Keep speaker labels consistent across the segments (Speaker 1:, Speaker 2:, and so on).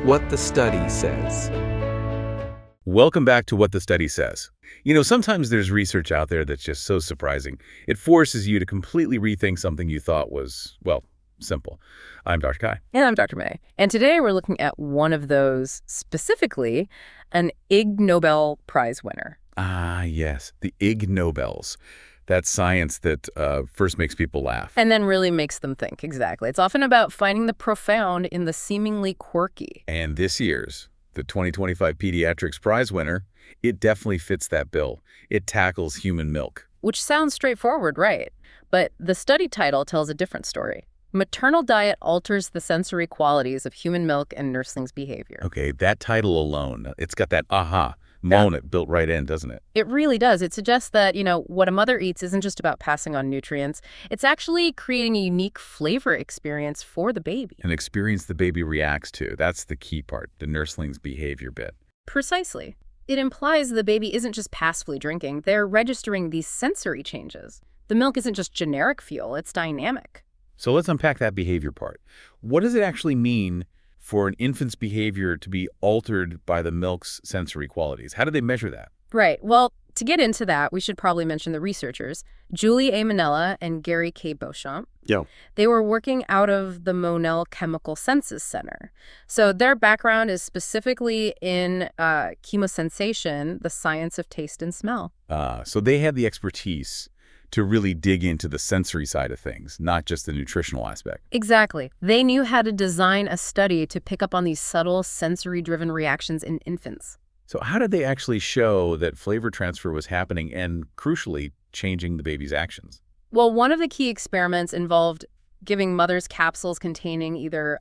Speaker 1: What the Study Says.
Speaker 2: Welcome back to What the Study Says. Sometimes there's research out there that's just so surprising. It forces you to completely rethink something you thought was, well, simple. I'm Dr. Kai.
Speaker 3: And I'm Dr. May. And today we're looking at one of those, specifically an Ig Nobel Prize winner.
Speaker 2: Ah, yes, the Ig Nobels. That science that first makes people laugh.
Speaker 3: And then really makes them think, exactly. It's often about finding the profound in the seemingly quirky.
Speaker 2: And this year's, the 2025 Pediatrics Prize winner, it definitely fits that bill. It tackles human milk.
Speaker 3: Which sounds straightforward, right? But the study title tells a different story. Maternal diet alters the sensory qualities of human milk and nurslings' behavior.
Speaker 2: Okay, that title alone, it's got that aha moment built right in, doesn't it?
Speaker 3: It really does. It suggests that, what a mother eats isn't just about passing on nutrients. It's actually creating a unique flavor experience for the baby.
Speaker 2: An experience the baby reacts to. That's the key part, the nursling's behavior bit.
Speaker 3: Precisely. It implies the baby isn't just passively drinking. They're registering these sensory changes. The milk isn't just generic fuel. It's dynamic.
Speaker 2: So let's unpack that behavior part. What does it actually mean for an infant's behavior to be altered by the milk's sensory qualities? How do they measure that?
Speaker 3: Right. Well, to get into that, we should probably mention the researchers, Julie A. Manella and Gary K. Beauchamp.
Speaker 2: Yeah.
Speaker 3: They were working out of the Monell Chemical Senses Center. So their background is specifically in chemosensation, the science of taste and smell.
Speaker 2: So they had the expertise to really dig into the sensory side of things, not just the nutritional aspect.
Speaker 3: Exactly. They knew how to design a study to pick up on these subtle sensory-driven reactions in infants.
Speaker 2: So how did they actually show that flavor transfer was happening and, crucially, changing the baby's actions?
Speaker 3: Well, one of the key experiments involved giving mothers capsules containing either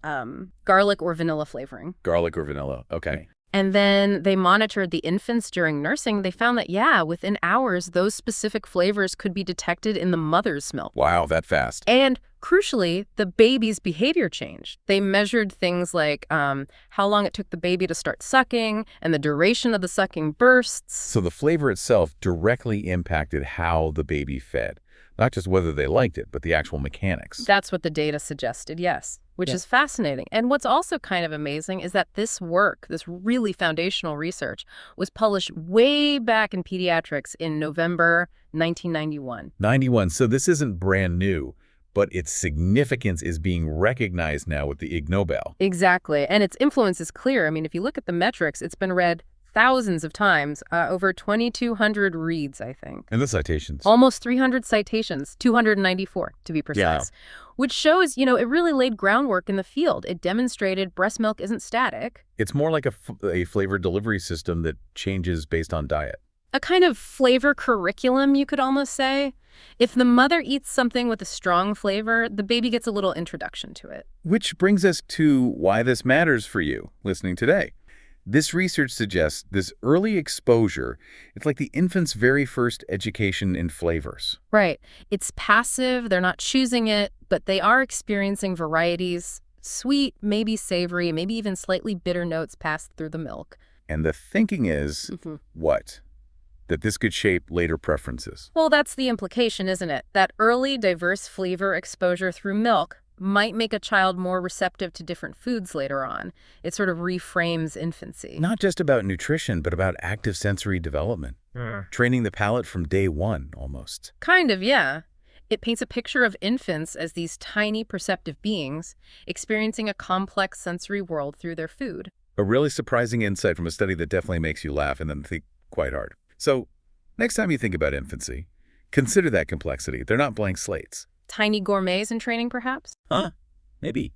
Speaker 3: garlic or vanilla flavoring.
Speaker 2: Garlic or vanilla, okay.
Speaker 3: And then they monitored the infants during nursing. They found that, within hours, those specific flavors could be detected in the mother's milk.
Speaker 2: Wow, that fast.
Speaker 3: And crucially, the baby's behavior changed. They measured things like how long it took the baby to start sucking and the duration of the sucking bursts.
Speaker 2: So the flavor itself directly impacted how the baby fed. Not just whether they liked it, but the actual mechanics.
Speaker 3: That's what the data suggested, yes, which is fascinating. And what's also kind of amazing is that this work, this really foundational research, was published way back in Pediatrics in November 1991.
Speaker 2: 91, so this isn't brand new, but its significance is being recognized now with the Ig Nobel.
Speaker 3: Exactly, and its influence is clear. I mean, if you look at the metrics, it's been read thousands of times, over 2,200 reads, I think.
Speaker 2: And the citations?
Speaker 3: Almost 300 citations, 294 to be precise, which shows, it really laid groundwork in the field. It demonstrated breast milk isn't static.
Speaker 2: It's more like a flavor delivery system that changes based on diet.
Speaker 3: A kind of flavor curriculum, you could almost say. If the mother eats something with a strong flavor, the baby gets a little introduction to it.
Speaker 2: Which brings us to why this matters for you listening today. This research suggests this early exposure, it's like the infant's very first education in flavors.
Speaker 3: Right. It's passive, they're not choosing it, but they are experiencing varieties, sweet, maybe savory, maybe even slightly bitter notes passed through the milk.
Speaker 2: And the thinking is, what? That this could shape later preferences.
Speaker 3: Well, that's the implication, isn't it? That early, diverse flavor exposure through milk might make a child more receptive to different foods later on. It sort of reframes infancy.
Speaker 2: Not just about nutrition, but about active sensory development. Training the palate from day one, almost.
Speaker 3: Kind of, yeah. It paints a picture of infants as these tiny, perceptive beings experiencing a complex sensory world through their food.
Speaker 2: A really surprising insight from a study that definitely makes you laugh and then think quite hard. So, next time you think about infancy, consider that complexity. They're not blank slates.
Speaker 3: Tiny gourmets in training, perhaps?
Speaker 2: Maybe.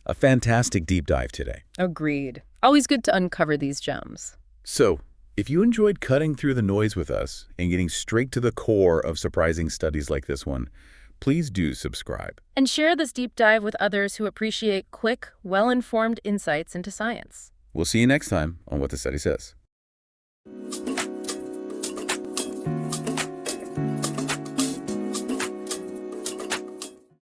Speaker 2: A fantastic deep dive today.
Speaker 3: Agreed. Always good to uncover these gems.
Speaker 2: So, if you enjoyed cutting through the noise with us and getting straight to the core of surprising studies like this one, please do subscribe.
Speaker 3: And share this deep dive with others who appreciate quick, well-informed insights into science.
Speaker 2: We'll see you next time on What the Study Says.